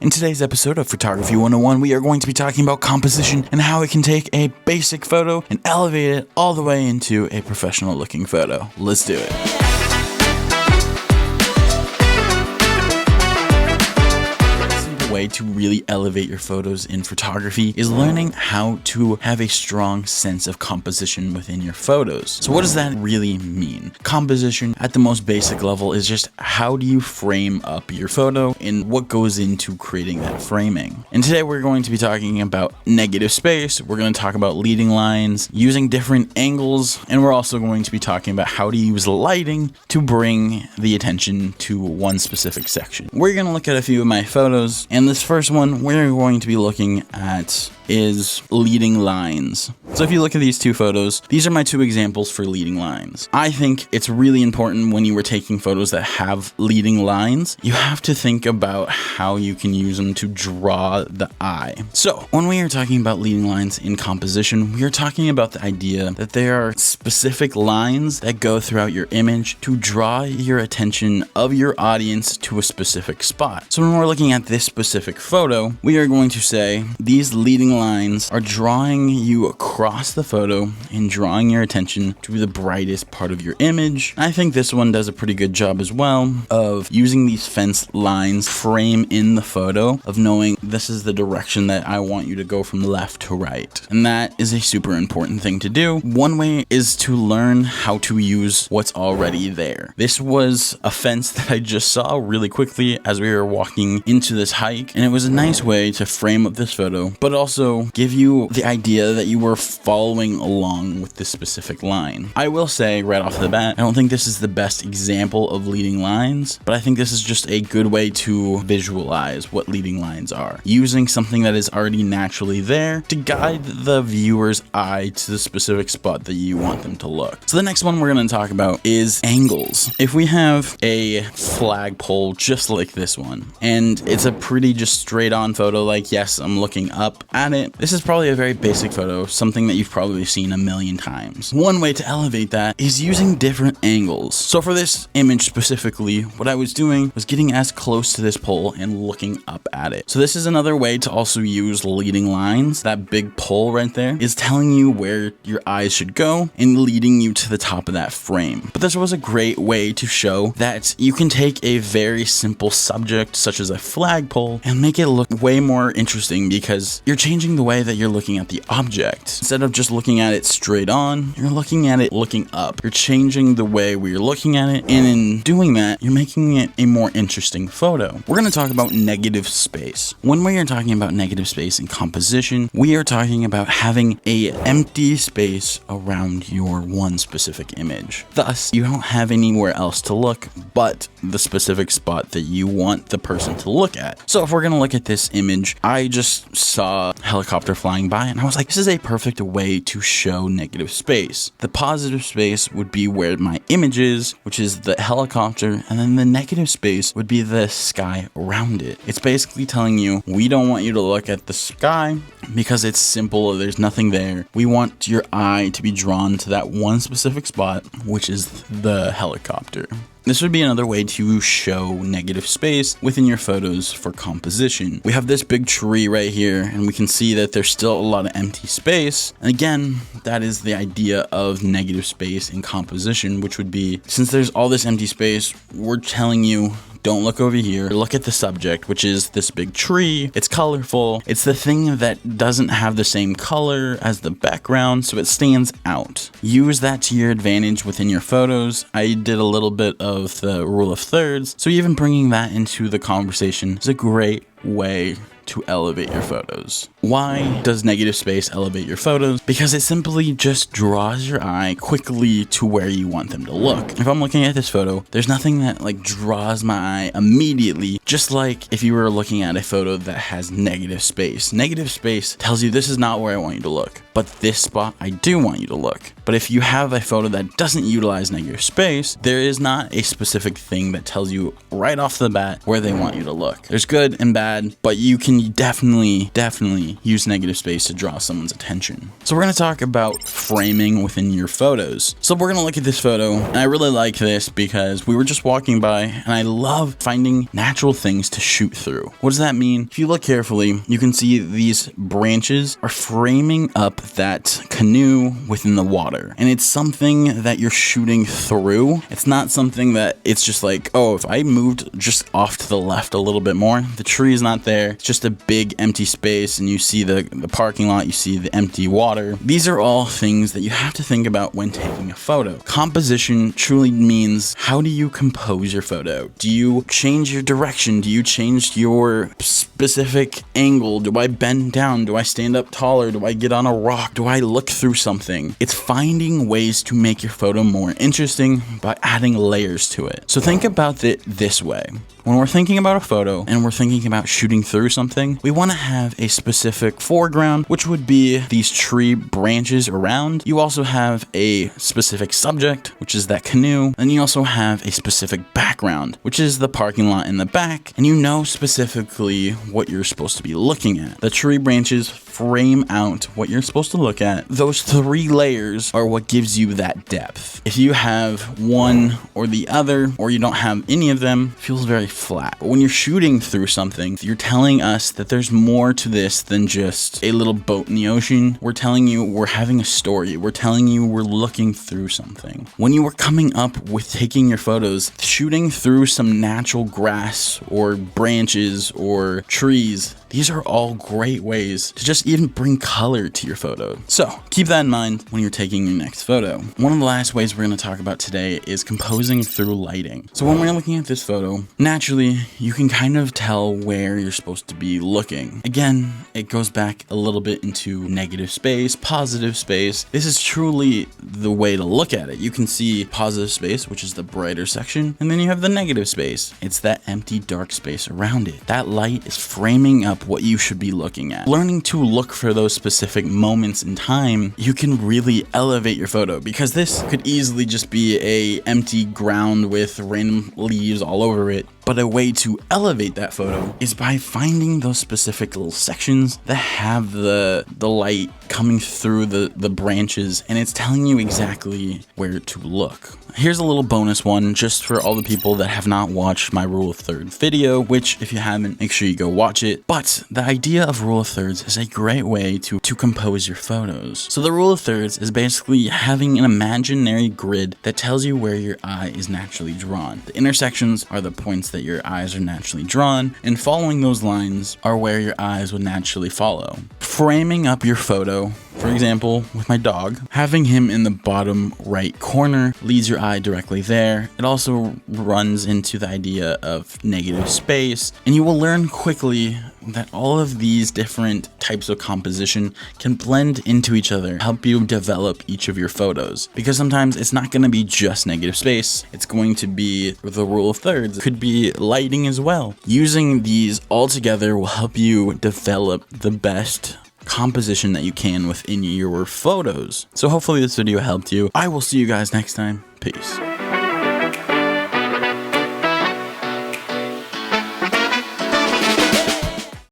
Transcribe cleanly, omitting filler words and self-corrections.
In today's episode of Photography 101, we are going to be talking about composition and how it can take a basic photo and elevate it all the way into a professional looking photo. Let's do it. Way to really elevate your photos in photography is learning how to have a strong sense of composition within your photos. So what does that really mean? Composition at the most basic level is just how do you frame up your photo and what goes into creating that framing. And today we're going to be talking about negative space, we're going to talk about leading lines, using different angles, and we're also going to be talking about how to use lighting to bring the attention to one specific section. We're going to look at a few of my photos, and this first one we're going to be looking at is leading lines. So if you look at these two photos, these are my two examples for leading lines. I think it's really important when you were taking photos that have leading lines, you have to think about how you can use them to draw the eye. So when we are talking about leading lines in composition, we are talking about the idea that there are specific lines that go throughout your image to draw your attention of your audience to a specific spot. So when we're looking at this specific photo, we are going to say these leading lines are drawing you across the photo and drawing your attention to the brightest part of your image. I think this one does a pretty good job as well of using these fence lines frame in the photo of knowing this is the direction that I want you to go from left to right. And that is a super important thing to do. One way is to learn how to use what's already there. This was a fence that I just saw really quickly as we were walking into this hike, and it was a nice way to frame up this photo, but also give you the idea that you were following along with this specific line. I will say right off the bat, I don't think this is the best example of leading lines, but I think this is just a good way to visualize what leading lines are. Using something that is already naturally there to guide the viewer's eye to the specific spot that you want them to look. So the next one we're going to talk about is angles. If we have a flagpole just like this one, and it's a pretty just straight on photo, like yes, I'm looking up at it. This is probably a very basic photo, something that you've probably seen a million times. One way to elevate that is using different angles. So for this image specifically, what I was doing was getting as close to this pole and looking up at it. So this is another way to also use leading lines. That big pole right there is telling you where your eyes should go and leading you to the top of that frame. But this was a great way to show that you can take a very simple subject such as a flagpole and make it look way more interesting because you're changing the way that you're looking at the object. Instead of just looking at it straight on, you're looking at it looking up. You're changing the way we're looking at it, and in doing that, you're making it a more interesting photo. We're going to talk about negative space. When we are talking about negative space in composition, we are talking about having an empty space around your one specific image. Thus, you don't have anywhere else to look but the specific spot that you want the person to look at. So if we're going to look at this image, I just saw a helicopter flying by and I was like, this is a perfect way to show negative space. The positive space would be where my image is, which is the helicopter, and then the negative space would be the sky around it. It's basically telling you, we don't want you to look at the sky because it's simple, there's nothing there. We want your eye to be drawn to that one specific spot, which is the helicopter. This would be another way to show negative space within your photos for composition. We have this big tree right here, and we can see that there's still a lot of empty space. And again, that is the idea of negative space in composition, which would be, since there's all this empty space, we're telling you, don't look over here. Look at the subject, which is this big tree. It's colorful. It's the thing that doesn't have the same color as the background, so it stands out. Use that to your advantage within your photos. I did a little bit of the rule of thirds, so even bringing that into the conversation is a great way to elevate your photos. Why does negative space elevate your photos? Because it simply just draws your eye quickly to where you want them to look. If I'm looking at this photo, there's nothing that like draws my eye immediately, just like if you were looking at a photo that has negative space. Negative space tells you this is not where I want you to look, but this spot I do want you to look. But if you have a photo that doesn't utilize negative space, there is not a specific thing that tells you right off the bat where they want you to look. There's good and bad, but you can definitely really use negative space to draw someone's attention. So we're going to talk about framing within your photos. So we're going to look at this photo, and I really like this because we were just walking by, and I love finding natural things to shoot through. What does that mean? If you look carefully, you can see these branches are framing up that canoe within the water, and it's something that you're shooting through. It's not something that it's just like, oh, if I moved just off to the left a little bit more, the tree is not there. It's just a big empty space, and you see the parking lot, you see the empty water. These are all things that you have to think about when taking a photo. Composition truly means, how do you compose your photo? Do you change your direction? Do you change your specific angle? Do I bend down? Do I stand up taller? Do I get on a rock? Do I look through something? It's finding ways to make your photo more interesting by adding layers to it. So think about it this way. When we're thinking about a photo and we're thinking about shooting through something, we want to have a specific foreground, which would be these tree branches around. You also have a specific subject, which is that canoe. And you also have a specific background, which is the parking lot in the back. And you know specifically what you're supposed to be looking at. The tree branches frame out what you're supposed to look at. Those three layers are what gives you that depth. If you have one or the other, or you don't have any of them, it feels very flat. But when you're shooting through something, you're telling us that there's more to this than just a little boat in the ocean. We're telling you we're having a story. We're telling you we're looking through something. When you were coming up with taking your photos, shooting through some natural grass or branches or trees, these are all great ways to just even bring color to your photo. So keep that in mind when you're taking your next photo. One of the last ways we're going to talk about today is composing through lighting. So when we're looking at this photo, naturally, you can kind of tell where you're supposed to be looking. Again, it goes back a little bit into negative space, positive space. This is truly the way to look at it. You can see positive space, which is the brighter section, and then you have the negative space. It's that empty, dark space around it. That light is framing up what you should be looking at. Learning to look for those specific moments in time, you can really elevate your photo, because this could easily just be a empty ground with random leaves all over it. But a way to elevate that photo is by finding those specific little sections that have the light coming through the branches, and it's telling you exactly where to look. Here's a little bonus one just for all the people that have not watched my rule of thirds video, which if you haven't, make sure you go watch it. But the idea of rule of thirds is a great way to compose your photos. So the rule of thirds is basically having an imaginary grid that tells you where your eye is naturally drawn. The intersections are the points that your eyes are naturally drawn, and following those lines are where your eyes would naturally follow. Framing up your photo, for example, with my dog, having him in the bottom right corner leads your eye directly there. It also runs into the idea of negative space, and you will learn quickly that all of these different types of composition can blend into each other, help you develop each of your photos. Because sometimes it's not going to be just negative space, it's going to be the rule of thirds. It could be lighting as well. Using these all together will help you develop the best composition that you can within your photos. So hopefully this video helped you. I will see you guys next time. Peace.